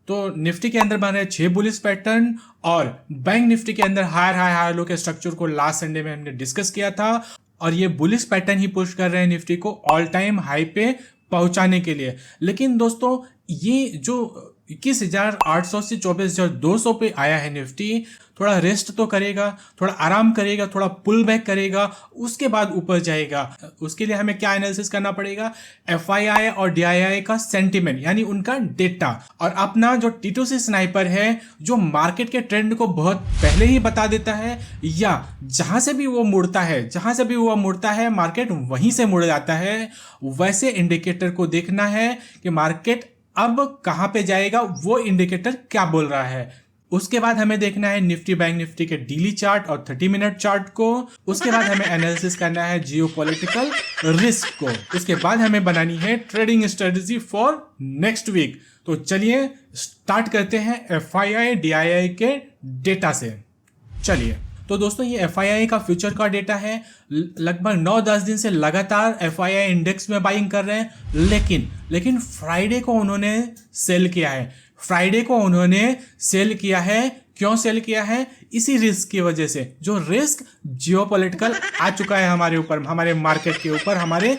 तो निफ्टी के अंदर बन रहे 6 बुलिश पैटर्न और बैंक निफ्टी के अंदर हायर लो के स्ट्रक्चर को लास्ट संडे में हमने डिस्कस किया था और ये बुलिश पैटर्न ही पुश कर रहे हैं निफ्टी को ऑल टाइम हाई पे पहुंचाने के लिए। लेकिन दोस्तों ये जो 21,800 से 24,200 पे आया है निफ्टी, थोड़ा रेस्ट तो करेगा, थोड़ा आराम करेगा, थोड़ा पुल बैक करेगा, उसके बाद ऊपर जाएगा। उसके लिए हमें क्या एनालिसिस करना पड़ेगा, FII और DII का सेंटिमेंट यानी उनका डेटा, और अपना जो T2C स्नाइपर है जो मार्केट के ट्रेंड को बहुत पहले ही बता देता है, या जहां से भी वो मुड़ता है मार्केट वहीं से मुड़ जाता है, वैसे इंडिकेटर को देखना है कि मार्केट अब कहां पे जाएगा, वो इंडिकेटर क्या बोल रहा है। उसके बाद हमें देखना है निफ्टी बैंक निफ्टी के डेली चार्ट और 30 मिनट चार्ट को। उसके बाद हमें एनालिसिस करना है जियोपॉलिटिकल रिस्क को। उसके बाद हमें बनानी है trading strategy for next week. तो चलिए स्टार्ट करते हैं FII DII के डेटा से। चलिए, तो दोस्तों ये FII का फ्यूचर का डेटा है। लगभग 9-10 दिन से लगातार FII इंडेक्स में बाइंग कर रहे हैं, लेकिन फ्राइडे को उन्होंने सेल किया है। क्यों सेल किया है? इसी रिस्क की वजह से, जो रिस्क जियोपॉलिटिकल आ चुका है हमारे ऊपर, हमारे मार्केट के ऊपर, हमारे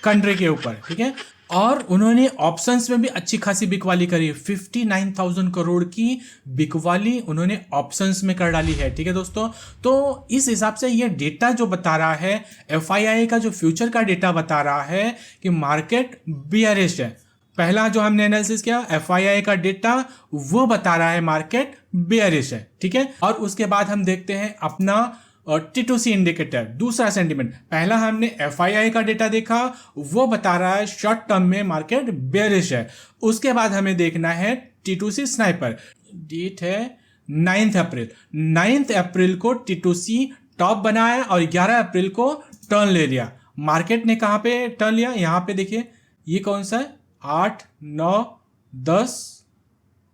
कंट्री के ऊपर, ठीक है। और उन्होंने ऑप्शंस में भी अच्छी खासी बिकवाली करी, 59,000 करोड़ की बिकवाली उन्होंने ऑप्शंस में कर डाली है, ठीक है दोस्तों। तो इस हिसाब से ये डेटा जो बता रहा है, FII का जो फ्यूचर का डेटा बता रहा है कि मार्केट बियरिश है। पहला जो हमने एनालिसिस किया FII का डेटा, वो बता रहा है मार्केट बियरिश है, ठीक है। और उसके बाद हम देखते हैं अपना T2C इंडिकेटर, दूसरा सेंटीमेंट। पहला हमने FII का डेटा देखा, वो बता रहा है शॉर्ट टर्म में मार्केट बेयरिश है। उसके बाद हमें देखना है T2C स्नाइपर, डेट है 9 अप्रैल। 9 अप्रैल को T2C टॉप बनाया और 11 अप्रैल को टर्न ले लिया। मार्केट ने कहां पे टर्न लिया? यहां पे देखिए, ये कौन सा है, 8, 9, 10,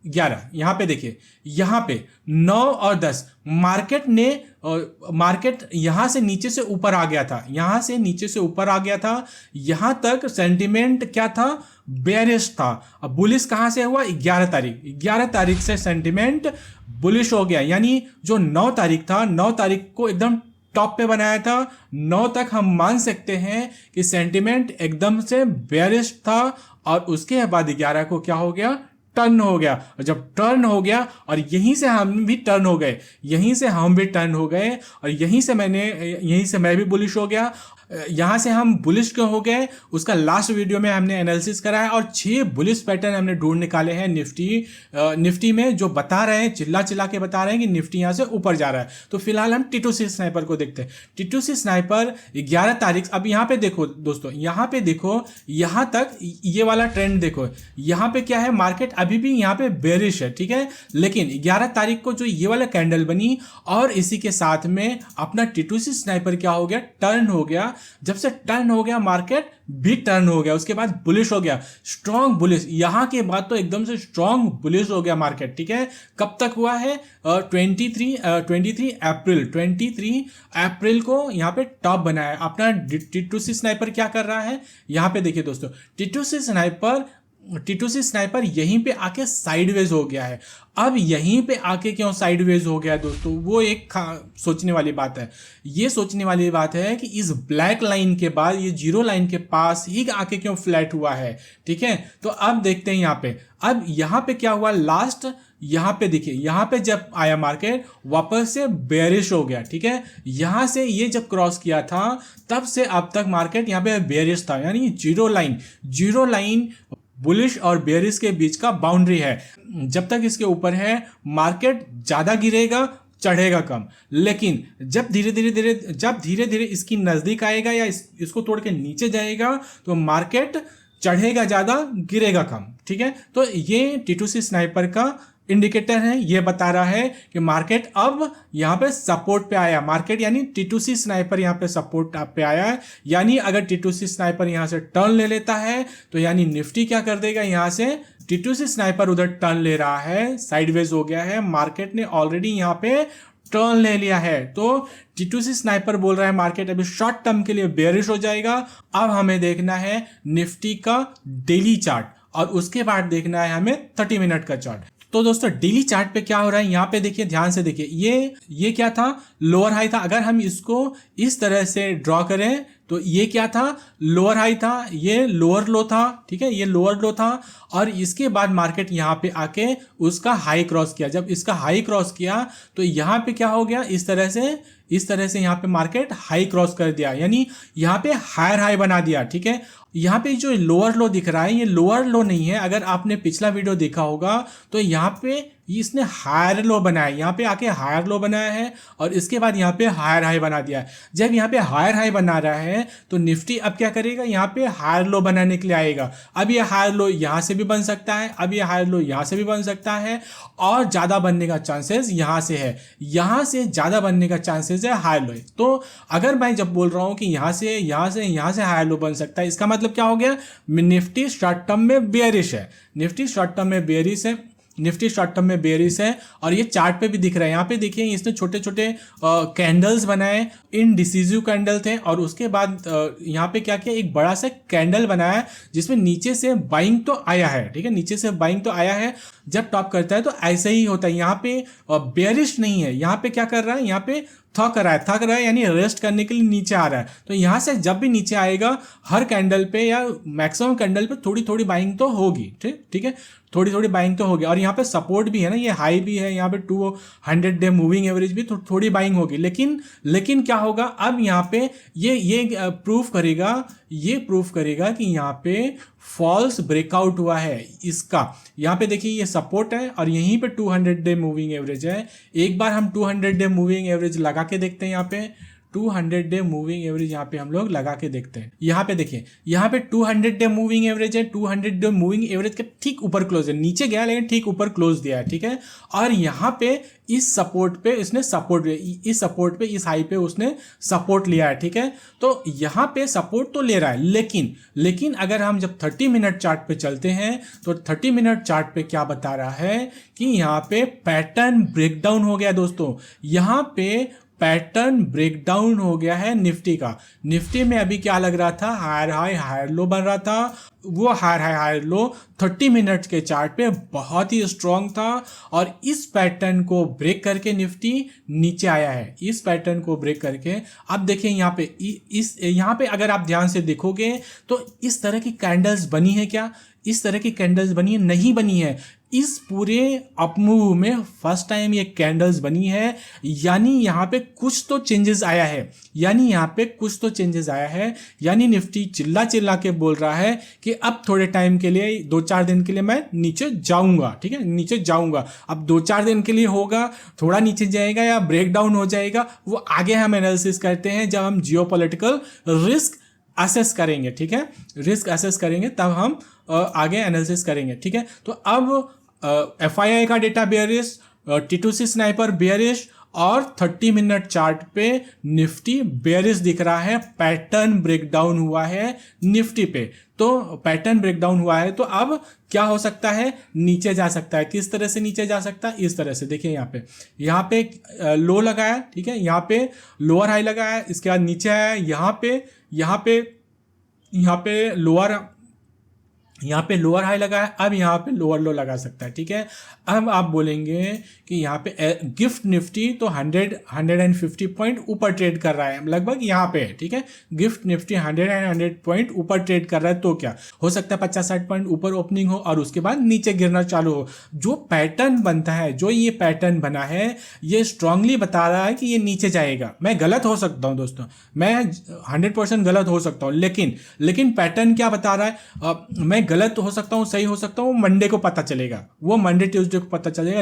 11। यहां पे देखिए, यहां पे 9 और 10 मार्केट यहां से नीचे से ऊपर आ गया था, यहां तक सेंटिमेंट क्या था, बेयरिश था। अब बुलिश कहां से हुआ? 11 तारीख से सेंटिमेंट बुलिश हो गया, यानी जो 9 तारीख था, 9 तारीख को एकदम टॉप पे बनाया था। 9 तक हम मान सकते हैं कि सेंटिमेंट एकदम से बेयरिश था, और उसके बाद 11 को क्या हो गया, टर्न हो गया। और जब टर्न हो गया, और यहीं से हम भी टर्न हो गए, और यहीं से मैं भी बुलिश हो गया। यहां से हम बुलिश क्यों हो गए, उसका लास्ट वीडियो में हमने एनालिसिस करा है, और 6 बुलिश पैटर्न हमने ढूंढ निकाले हैं निफ्टी में, जो बता रहे हैं, चिल्ला के बता रहे हैं कि निफ्टी यहां से ऊपर जा रहा है। तो फिलहाल हम T2C स्नाइपर को देखते हैं। T2C स्नाइपर 11 तारीख, अब यहां पे देखो दोस्तों, यहां तक ये वाला ट्रेंड देखो, यहां पे क्या है, मार्केट अभी भी यहां पे बेरिश है, ठीक है। लेकिन 11 तारीख को जो ये वाला कैंडल बनी, और इसी के साथ में अपना T2C स्नाइपर क्या हो गया, टर्न हो गया। जब से टर्न हो गया, मार्केट भी टर्न हो गया, उसके बाद बुलिश हो गया, स्ट्रॉन्ग बुलिश। यहां के बाद तो एकदम से स्ट्रॉन्ग बुलिश हो गया मार्केट, ठीक है। कब तक हुआ है? 23 अप्रैल को यहां पे टॉप बनाया। अपना T2C स्नाइपर क्या कर रहा है, यहां पे देखिए दोस्तों, T2C स्नाइपर यहीं पे आके साइडवेज हो गया है। अब यहीं पे आके क्यों साइडवेज हो गया दोस्तों, वो एक सोचने वाली बात है। ये सोचने वाली बात है कि इस ब्लैक लाइन के बाद ये जीरो लाइन के पास ही आके क्यों फ्लैट हुआ है, ठीक है। तो अब देखते हैं यहाँ पे क्या हुआ लास्ट। यहाँ पे देखिए, यहाँ पे जब आया मार्केट वापस से बेयरिश हो गया, ठीक है। यहाँ से ये जब क्रॉस किया था, तब से अब तक मार्केट यहाँ पे बेयरिश था, यानी जीरो लाइन बुलिश और बेयरिश के बीच का बाउंड्री है। जब तक इसके ऊपर है, मार्केट ज्यादा गिरेगा, चढ़ेगा कम। लेकिन जब धीरे धीरे इसकी नजदीक आएगा या इसको तोड़ के नीचे जाएगा, तो मार्केट चढ़ेगा ज्यादा, गिरेगा कम, ठीक है। तो ये T2C स्नाइपर का इंडिकेटर है, ये बता रहा है कि मार्केट अब यहाँ पे सपोर्ट पे आया। मार्केट यानी T2C स्नाइपर यहाँ पे सपोर्ट पे आया है, यानी अगर T2C स्नाइपर यहाँ से टर्न ले लेता है, तो यानी निफ्टी क्या कर देगा, यहाँ से T2C स्नाइपर उधर टर्न ले रहा है, साइडवेज हो गया है, मार्केट ने ऑलरेडी यहाँ पे टर्न ले लिया है। तो T2C स्नाइपर बोल रहा है मार्केट अभी शॉर्ट टर्म के लिए बेयरिश हो जाएगा। अब हमें देखना है निफ्टी का डेली चार्ट, और उसके बाद देखना है हमें 30 मिनट का चार्ट। तो दोस्तों डेली चार्ट पे क्या हो रहा है, यहाँ पे देखिए, ध्यान से देखिए, ये क्या था, लोअर हाई था। अगर हम इसको इस तरह से ड्रॉ करें तो ये क्या था, लोअर हाई था, ये लोअर लो था, ठीक है, ये लोअर लो था। और इसके बाद मार्केट यहाँ पे आके उसका हाई क्रॉस किया। जब इसका हाई क्रॉस किया तो यहाँ पे क्या हो गया, इस तरह से यहाँ पे मार्केट हाई क्रॉस कर दिया, यानी यहाँ पे हायर हाई बना दिया, ठीक है। यहाँ पे जो लोअर लो दिख रहा है, ये लोअर लो नहीं है। अगर आपने पिछला वीडियो देखा होगा तो यहाँ पे इसने हायर लो बनाया, यहाँ पे आके हायर लो बनाया है और इसके बाद यहाँ पे हायर हाई बना दिया है। जब यहाँ पे हायर हाई बना रहा है तो निफ्टी अब क्या करेगा, यहाँ पे हायर लो बनाने के लिए आएगा। अब ये हायर लो यहाँ से भी बन सकता है, अब ये हायर लो यहाँ से भी बन सकता है, और ज्यादा बनने का चांसेस यहाँ से है, यहाँ से ज्यादा बनने का चांसेस है हायर लो। तो अगर मैं जब बोल रहा हूँ कि यहाँ से हायर लो बन सकता है, इसका मतलब क्या हो गया, निफ्टी शॉर्ट टर्म में बेयरिश है, निफ्टी शॉर्ट टर्म में बेयरिश है, निफ्टी शॉर्ट टर्म में बेयरिश है। और ये चार्ट पे भी दिख रहा है, यहाँ पे देखिए इसने छोटे छोटे कैंडल्स बनाए, इनडिसिसिव कैंडल थे, और उसके बाद यहाँ पे क्या किया, एक बड़ा सा कैंडल बनाया जिसमें नीचे से बाइंग तो आया है, ठीक है, नीचे से बाइंग तो आया है। जब टॉप करता है तो ऐसे ही होता है, यहाँ पे बेयरिश नहीं है, यहाँ पे क्या कर रहा है, यहाँ पे थक रहा है, यानी रेस्ट करने के लिए नीचे आ रहा है। तो यहाँ से जब भी नीचे आएगा, हर कैंडल पे या मैक्सिमम कैंडल पे थोड़ी थोड़ी बाइंग तो होगी, ठीक है, थोड़ी थोड़ी बाइंग तो होगी। और यहाँ पे सपोर्ट भी है ना, ये हाई भी है, यहाँ पे 200 डे मूविंग एवरेज भी थोड़ी बाइंग होगी। लेकिन क्या होगा, अब यहाँ पे ये प्रूफ करेगा कि यहाँ पे फॉल्स ब्रेकआउट हुआ है इसका। यहाँ पे देखिए ये सपोर्ट है और यहीं पे 200 डे मूविंग एवरेज है। एक बार हम 200 डे मूविंग एवरेज लगा के देखते हैं, यहाँ पे 200 डे मूविंग एवरेज यहाँ पे हम लोग लगा के देखते हैं। यहाँ पे देखिए, यहाँ पे 200 डे मूविंग एवरेज है, 200 डे मूविंग एवरेज के ठीक ऊपर क्लोज है, नीचे गया लेकिन ठीक ऊपर क्लोज दिया है, ठीक है। और यहाँ पे इस सपोर्ट पे इसने इस हाई पे उसने सपोर्ट लिया है, ठीक है। तो यहाँ पे सपोर्ट तो ले रहा है, लेकिन अगर हम जब 30 मिनट चार्ट पे चलते हैं तो 30 मिनट चार्ट पे क्या बता रहा है कि यहाँ पे पैटर्न ब्रेकडाउन हो गया दोस्तों। यहाँ पे पैटर्न ब्रेकडाउन हो गया है निफ्टी का। निफ्टी में अभी क्या लग रहा था, हायर हाई हायर लो बन रहा था, वो higher high higher low 30 minute के चार्ट पे बहुत ही स्ट्रांग था। और इस पैटर्न को ब्रेक करके निफ्टी नीचे आया है, इस पैटर्न को ब्रेक करके। अब देखिए यहाँ पे अगर आप ध्यान से देखोगे तो इस तरह की कैंडल्स बनी है क्या, इस तरह की कैंडल्स बनी है, नहीं बनी है। इस पूरे अपमूव में फर्स्ट टाइम ये कैंडल्स बनी है, यानी यहाँ पे कुछ तो चेंजेस आया है, यानी निफ्टी चिल्ला के बोल रहा है कि अब थोड़े टाइम के लिए 2-4 दिन के लिए मैं नीचे जाऊंगा, ठीक है, नीचे जाऊंगा। अब 2-4 दिन के लिए होगा, थोड़ा नीचे जाएगा या ब्रेक डाउन हो जाएगा, वो आगे हम एनालिसिस करते हैं जब हम जियोपॉलिटिकल रिस्क असेस करेंगे, ठीक है, रिस्क असेस करेंगे तब हम आगे एनालिसिस करेंगे, ठीक है। तो अब FII का data bearish, T2C sniper bearish, और 30 मिनट चार्ट पे निफ्टी बेयरिश दिख रहा है। पैटर्न ब्रेकडाउन हुआ है निफ्टी पे, तो पैटर्न ब्रेकडाउन हुआ है, तो अब क्या हो सकता है, नीचे जा सकता है। किस तरह से नीचे जा सकता है, इस तरह से देखिए, यहाँ पे लो लगाया, ठीक है, यहाँ पे लोअर हाई लगाया, इसके बाद नीचे आया, यहाँ पे लोअर हाई लगा है, अब यहाँ पे लोअर लो लगा सकता है, ठीक है। अब आप बोलेंगे कि यहाँ पे गिफ्ट निफ्टी तो 150 पॉइंट ऊपर ट्रेड कर रहा है, लगभग यहाँ पे है, ठीक है। गिफ्ट निफ्टी 100 पॉइंट ऊपर ट्रेड कर रहा है, तो क्या हो सकता है 50-60 पॉइंट ऊपर ओपनिंग हो और उसके बाद नीचे गिरना चालू हो। जो पैटर्न बनता है, जो ये पैटर्न बना है, ये स्ट्रांगली बता रहा है कि ये नीचे जाएगा। मैं गलत हो सकता हूँ दोस्तों, मैं 100% गलत हो सकता हूँ, लेकिन पैटर्न क्या बता रहा है, मैं गलत हो सकता हूँ, सही हो सकता हूँ, मंडे को पता चलेगा, वो मंडे ट्यूसडे को पता चलेगा।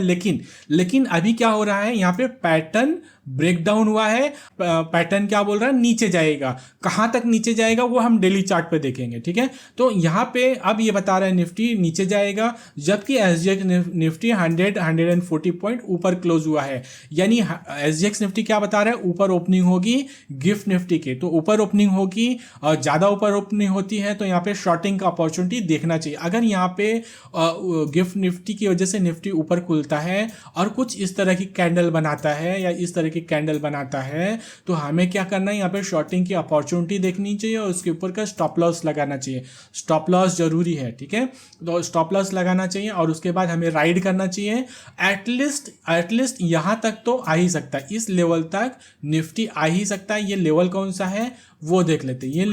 लेकिन अभी क्या हो रहा है, यहाँ पे पैटर्न ब्रेकडाउन हुआ है, पैटर्न क्या बोल रहा है, नीचे जाएगा। कहां तक नीचे जाएगा वो हम डेली चार्ट पे देखेंगे, ठीक है। तो यहाँ पे अब ये बता रहा है निफ्टी नीचे जाएगा, जबकि एसजीएक्स निफ्टी 140 पॉइंट ऊपर क्लोज हुआ है। यानी एसजीएक्स निफ्टी क्या बता रहा है, ऊपर ओपनिंग होगी गिफ्ट निफ्टी के, तो ऊपर ओपनिंग होगी और ज्यादा ऊपर ओपनिंग होती है तो यहाँ पे शॉर्टिंग का अपॉर्चुनिटी देखना चाहिए। अगर यहाँ पे गिफ्ट निफ्टी की वजह से निफ्टी ऊपर खुलता है और कुछ इस तरह की कैंडल बनाता है या इस तरह की कैंडल बनाता है, तो हमें क्या करना है, यहाँ पे शॉर्टिंग की अपॉर्चुनिटी देखनी चाहिए और उसके ऊपर का स्टॉप लॉस लगाना चाहिए। स्टॉप लॉस जरूरी है, ठीक है, तो स्टॉप लॉस लगाना चाहिए और उसके बाद हमें राइड करना चाहिए। एटलीस्ट यहाँ तक तो आ ही सकता है, इस लेवल तक निफ्टी आ ही सकता है। ये लेवल कौन सा है वो देख लेते हैं। ये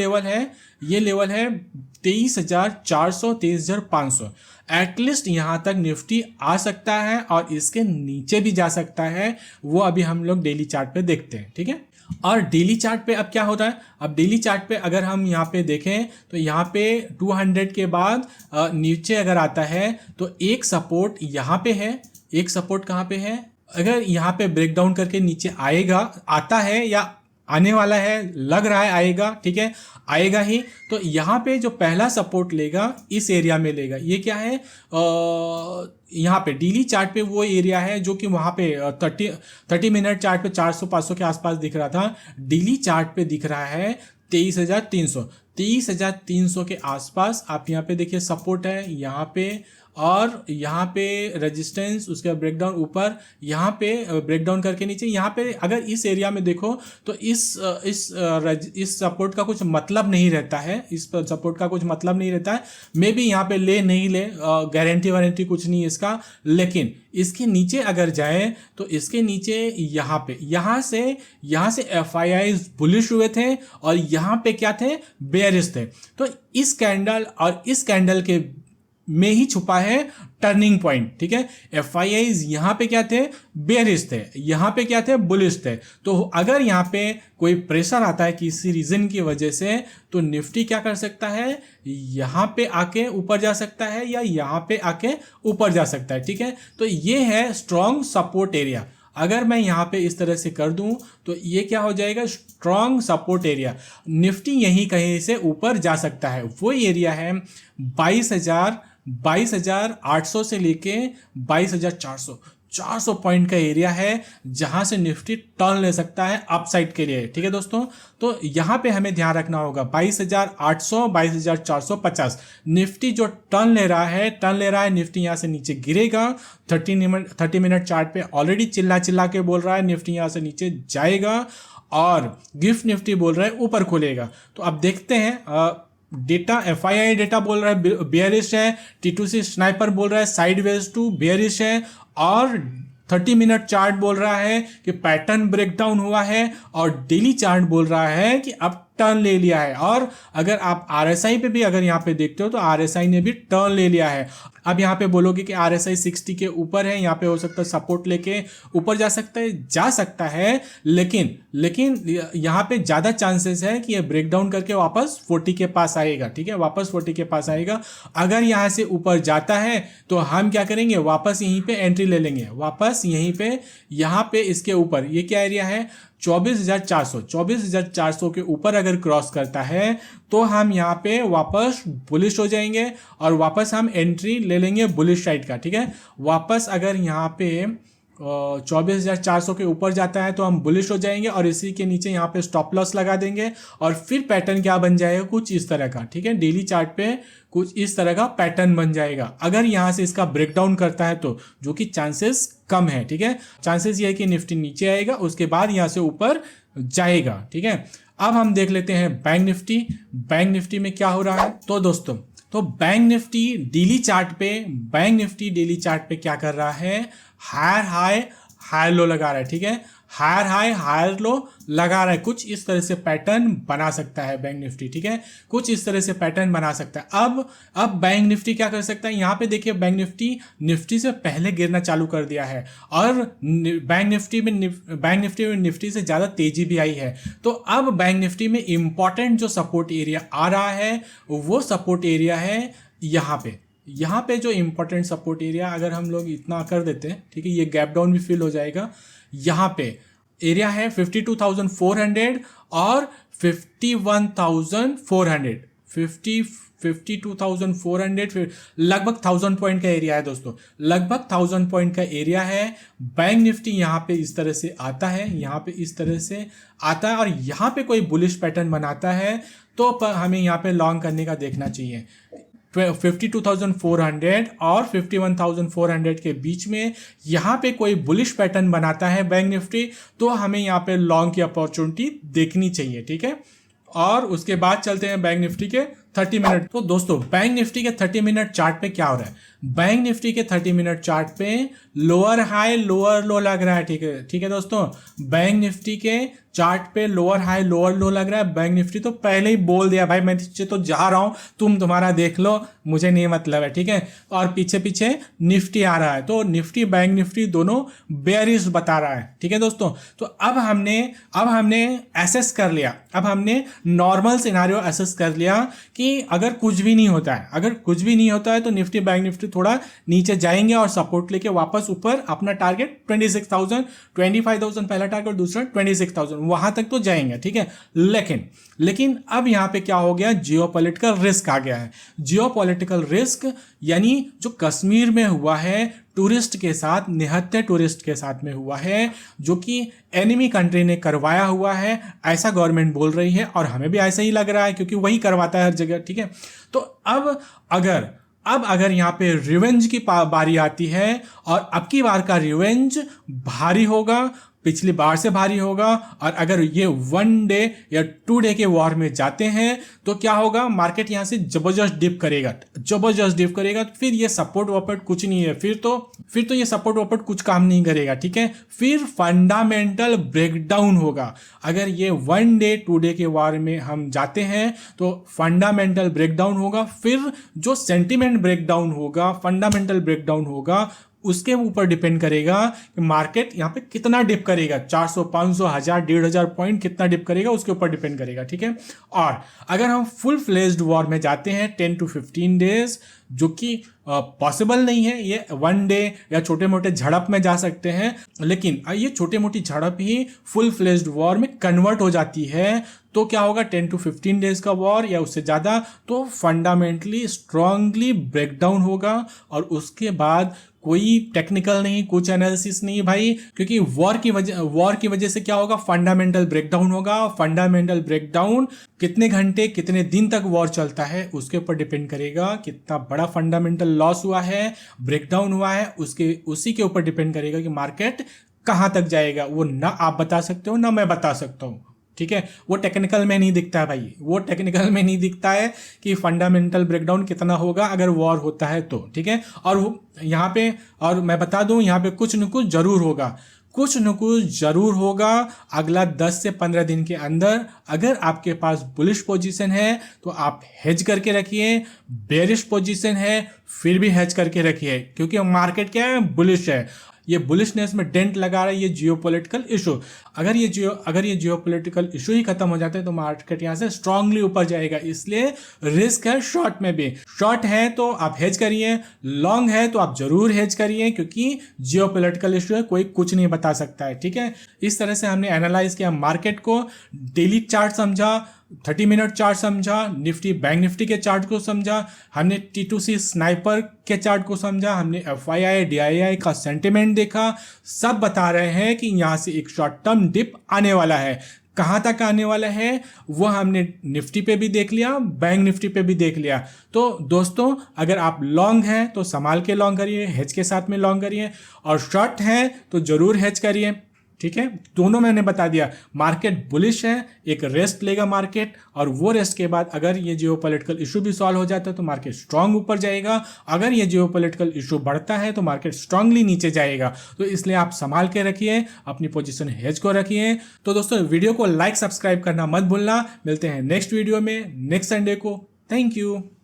लेवल है 23,400 23,500। एटलीस्ट यहाँ तक निफ्टी आ सकता है और इसके नीचे भी जा सकता है, वो अभी हम लोग डेली चार्ट पे देखते हैं, ठीक है। और डेली चार्ट पे अब क्या होता है, अब डेली चार्ट पे अगर हम यहाँ पे देखें तो यहाँ पे 200 के बाद नीचे अगर आता है तो एक सपोर्ट यहाँ पे है, एक सपोर्ट कहाँ पे है, अगर यहाँ पे ब्रेक डाउन करके नीचे आता है या आने वाला है, लग रहा है आएगा, ठीक है, आएगा ही, तो यहाँ पे जो पहला सपोर्ट लेगा इस एरिया में लेगा। ये क्या है, यहाँ पे डेली चार्ट पे वो एरिया है जो कि वहाँ पे 30 मिनट चार्ट पे 400-500 के आसपास दिख रहा था, डेली चार्ट पे दिख रहा है 23,300 के आसपास। आप यहाँ पे देखिए सपोर्ट है यहाँ पे और यहाँ पे रेजिस्टेंस, उसके बाद ब्रेकडाउन ऊपर, यहाँ पे ब्रेकडाउन करके नीचे। यहाँ पे अगर इस एरिया में देखो तो इस सपोर्ट का कुछ मतलब नहीं रहता है, इस सपोर्ट का कुछ मतलब नहीं रहता है। मे बी यहाँ पे ले नहीं ले, गारंटी वारंटी कुछ नहीं है इसका, लेकिन इसके नीचे अगर जाए तो इसके नीचे यहाँ से FIIs बुलिश हुए थे और यहाँ पे क्या थे, बेयरिश थे। तो इस कैंडल और इस कैंडल के में ही छुपा है टर्निंग पॉइंट, ठीक है। FIIs यहाँ पे क्या थे, बेयरिश थे, यहाँ पे क्या थे, बुलिश थे। तो अगर यहाँ पे कोई प्रेशर आता है किसी रीजन की वजह से, तो निफ्टी क्या कर सकता है, यहाँ पे आके ऊपर जा सकता है या यहाँ पे आके ऊपर जा सकता है, ठीक है। तो ये है स्ट्रॉन्ग सपोर्ट एरिया। अगर मैं यहाँ पे इस तरह से कर दूं तो ये क्या हो जाएगा, स्ट्रॉन्ग सपोर्ट एरिया। निफ्टी यहीं कहीं से ऊपर जा सकता है। वो एरिया है 22,800 से लेके 22,400 पॉइंट का एरिया है जहां से निफ्टी टर्न ले सकता है अपसाइड के लिए, ठीक है दोस्तों। तो यहां पे हमें ध्यान रखना होगा 22,800 22,450 निफ्टी जो टर्न ले रहा है निफ्टी यहां से नीचे गिरेगा। 30 मिनट चार्ट पे ऑलरेडी चिल्ला के बोल रहा है निफ्टी यहां से नीचे जाएगा और गिफ्ट निफ्टी बोल रहा है ऊपर खुलेगा। तो अब देखते हैं, डेटा FII डेटा बोल रहा है बेयरिश है, T2C स्नाइपर बोल रहा है साइडवेज टू बेयरिश है और 30 मिनट चार्ट बोल रहा है कि पैटर्न ब्रेकडाउन हुआ है और डेली चार्ट बोल रहा है कि अब टर्न ले लिया है। और अगर आप RSI पे भी अगर यहाँ पे देखते हो तो RSI ने भी टर्न ले लिया है। अब यहाँ पे बोलोगे कि RSI 60 के ऊपर है, यहाँ पे हो सकता है सपोर्ट लेके ऊपर जा सकता है, लेकिन यहाँ पे ज़्यादा चांसेस है कि ये ब्रेकडाउन करके वापस 40 के पास आएगा, ठीक है, वापस 40 के पास आएगा। अगर यहाँ से ऊपर जाता है तो हम क्या करेंगे, वापस यहीं पे एंट्री ले लेंगे, वापस यहीं पे, यहाँ पे इसके ऊपर ये क्या एरिया है 24,400 के ऊपर अगर क्रॉस करता है तो हम यहाँ पे वापस बुलिश हो जाएंगे और वापस हम एंट्री ले लेंगे बुलिश साइड का, ठीक है। वापस अगर यहाँ पे 24,400 के ऊपर जाता है तो हम बुलिश हो जाएंगे और इसी के नीचे यहाँ पे स्टॉप लॉस लगा देंगे और फिर पैटर्न क्या बन जाएगा, कुछ इस तरह का, ठीक है। डेली चार्ट पे कुछ इस तरह का पैटर्न बन जाएगा अगर यहाँ से इसका ब्रेकडाउन करता है तो, जो कि चांसेस कम है, ठीक है। चांसेस ये है कि निफ्टी नीचे आएगा, उसके बाद यहाँ से ऊपर जाएगा, ठीक है। अब हम देख लेते हैं बैंक निफ्टी में क्या हो रहा है। तो दोस्तों, तो बैंक निफ्टी डेली चार्ट पे क्या कर रहा है, हायर लो लगा रहा है, ठीक है। हायर लो लगा रहा है, कुछ इस तरह से पैटर्न बना सकता है बैंक निफ्टी, ठीक है, कुछ इस तरह से पैटर्न बना सकता है। अब बैंक निफ्टी क्या कर सकता है, यहाँ पे देखिए बैंक निफ्टी से पहले गिरना चालू कर दिया है और बैंक निफ्टी में निफ्टी से ज़्यादा तेजी भी आई है। तो अब बैंक निफ्टी में इंपॉर्टेंट जो सपोर्ट एरिया आ रहा है वो सपोर्ट एरिया है यहाँ पे जो इंपॉर्टेंट सपोर्ट एरिया, अगर हम लोग इतना कर देते हैं, ठीक है, ये गैप डाउन भी फिल हो जाएगा। यहाँ पे एरिया है 52,400 और 51,400, 52,400, फिर लगभग 1000 पॉइंट का एरिया है दोस्तों, लगभग 1000 पॉइंट का एरिया है। बैंक निफ्टी यहाँ पे इस तरह से आता है, यहाँ पे इस तरह से आता है और यहाँ पे कोई बुलिश पैटर्न बनाता है तो हमें यहाँ पे लॉन्ग करने का देखना चाहिए। 52,400 और 51,400 के बीच में यहाँ पे कोई बुलिश पैटर्न बनाता है बैंक निफ्टी, तो हमें यहाँ पे लॉन्ग की अपॉर्चुनिटी देखनी चाहिए, ठीक है। और उसके बाद चलते हैं बैंक निफ्टी के 30 मिनट। तो दोस्तों बैंक निफ्टी के 30 मिनट चार्ट पे क्या हो रहा है, बैंक निफ्टी के 30 मिनट चार्ट पे लोअर हाई लोअर लो लग रहा है, ठीक है दोस्तों। बैंक निफ्टी के चार्ट पे लोअर हाई लोअर लो लग रहा है। बैंक निफ्टी तो पहले ही बोल दिया भाई मैं नीचे तो जा रहा हूं, तुम तुम्हारा देख लो, मुझे नहीं मतलब है, ठीक है। और पीछे पीछे निफ्टी आ रहा है, तो निफ्टी बैंक निफ्टी दोनों बेयरिश बता रहा है, ठीक है दोस्तों। तो अब हमने एसेस कर लिया, अब हमने नॉर्मल सिनारियो एसेस कर लिया कि अगर कुछ भी नहीं होता है तो निफ्टी बैंक निफ्टी थोड़ा नीचे जाएंगे और सपोर्ट लेके वापस ऊपर अपना टारगेट 26,000 25,000 पहला टारगेट, दूसरा 26,000 वहां तक तो जाएंगे, ठीक है। लेकिन अब यहां पे क्या हो गया, जियोपॉलिटिकल रिस्क आ गया है। जियोपॉलिटिकल रिस्क यानी जो कश्मीर में हुआ है टूरिस्ट के साथ, निहत्थे टूरिस्ट के साथ में हुआ है, जो कि एनिमी कंट्री ने करवाया हुआ है, ऐसा गवर्नमेंट बोल रही है और हमें भी ऐसा ही लग रहा है क्योंकि वही करवाता है हर जगह, ठीक है। तो अब अगर यहाँ पे रिवेंज की बारी आती है और अब की बार का रिवेंज भारी होगा, पिछली बार से भारी होगा, और अगर ये 1 डे या 2 डे के वॉर में जाते हैं तो क्या होगा, मार्केट यहां से जबरदस्त डिप करेगा, फिर ये सपोर्ट वपोर्ट कुछ नहीं है, फिर तो ये सपोर्ट वपोर्ट कुछ काम नहीं करेगा, ठीक है। फिर फंडामेंटल ब्रेकडाउन होगा। अगर ये 1 डे 2 डे के वॉर में हम जाते हैं तो फंडामेंटल ब्रेकडाउन होगा, फिर जो सेंटिमेंट ब्रेकडाउन होगा, फंडामेंटल ब्रेकडाउन होगा, उसके ऊपर डिपेंड करेगा कि मार्केट यहाँ पे कितना डिप करेगा, 400 500 1000 1500 पॉइंट कितना डिप करेगा, उसके ऊपर डिपेंड करेगा, ठीक है। और अगर हम फुल फ्लेज्ड वॉर में जाते हैं 10 to 15 डेज, जो कि पॉसिबल नहीं है, ये 1 डे या छोटे मोटे झड़प में जा सकते हैं, लेकिन ये छोटे मोटी झड़प ही फुल फ्लेज्ड वॉर में कन्वर्ट हो जाती है, तो क्या होगा 10 to 15 डेज का वॉर या उससे ज़्यादा, तो फंडामेंटली स्ट्रांगली ब्रेकडाउन होगा। और उसके बाद कोई टेक्निकल नहीं, कुछ एनालिसिस नहीं भाई, क्योंकि वॉर की वजह से क्या होगा, फंडामेंटल ब्रेकडाउन होगा। फंडामेंटल ब्रेकडाउन कितने घंटे कितने दिन तक वॉर चलता है उसके ऊपर डिपेंड करेगा, कितना बड़ा फंडामेंटल लॉस हुआ है, ब्रेकडाउन हुआ है, उसी के ऊपर डिपेंड करेगा कि मार्केट कहाँ तक जाएगा। वो ना आप बता सकते हो ना मैं बता सकता हूँ, ठीक है। वो टेक्निकल में नहीं दिखता है भाई, वो टेक्निकल में नहीं दिखता है कि फंडामेंटल ब्रेकडाउन कितना होगा अगर वॉर होता है तो, ठीक है। और यहाँ पे और मैं बता दूं, यहाँ पे कुछ न कुछ जरूर होगा अगला 10 से 15 दिन के अंदर। अगर आपके पास बुलिश पोजीशन है तो आप हेज करके रखिए, बेरिश पोजीशन है फिर भी हेज करके रखिए, क्योंकि मार्केट क्या है, बुलिश है। ये बुलिशनेस में डेंट लगा रहा है ये जियोपॉलिटिकल इशू। अगर ये जियोपॉलिटिकल इशू ही खत्म हो जाता है तो मार्केट यहाँ से स्ट्रांगली ऊपर जाएगा, इसलिए रिस्क है शॉर्ट में भी। शॉर्ट है तो आप हेज करिए, लॉन्ग है तो आप जरूर हेज करिए, क्योंकि जियोपॉलिटिकल इशू है, कोई कुछ नहीं बता सकता है, ठीक है। इस तरह से हमने एनालाइज किया मार्केट को, डेली चार्ट समझा, 30 मिनट चार्ट समझा, निफ्टी बैंक निफ्टी के चार्ट को समझा, हमने T2C स्नाइपर के चार्ट को समझा, हमने FII DII का सेंटिमेंट देखा। सब बता रहे हैं कि यहाँ से एक शॉर्ट टर्म डिप आने वाला है। कहाँ तक आने वाला है वो हमने निफ्टी पे भी देख लिया, बैंक निफ्टी पे भी देख लिया। तो दोस्तों अगर आप लॉन्ग हैं तो संभाल के लॉन्ग करिए, हेज के साथ में लॉन्ग करिए, और शॉर्ट हैं तो जरूर हेज करिए, ठीक है। दोनों मैंने बता दिया। मार्केट बुलिश है, एक रेस्ट लेगा मार्केट, और वो रेस्ट के बाद अगर ये जियोपॉलिटिकल इशू भी सॉल्व हो जाता है तो मार्केट स्ट्रांग ऊपर जाएगा। अगर ये जियोपॉलिटिकल इशू बढ़ता है तो मार्केट स्ट्रांगली नीचे जाएगा। तो इसलिए आप संभाल के रखिए, अपनी पोजीशन हेज को रखिए। तो दोस्तों वीडियो को लाइक सब्सक्राइब करना मत भूलना। मिलते हैं नेक्स्ट वीडियो में नेक्स्ट संडे को। Thank you.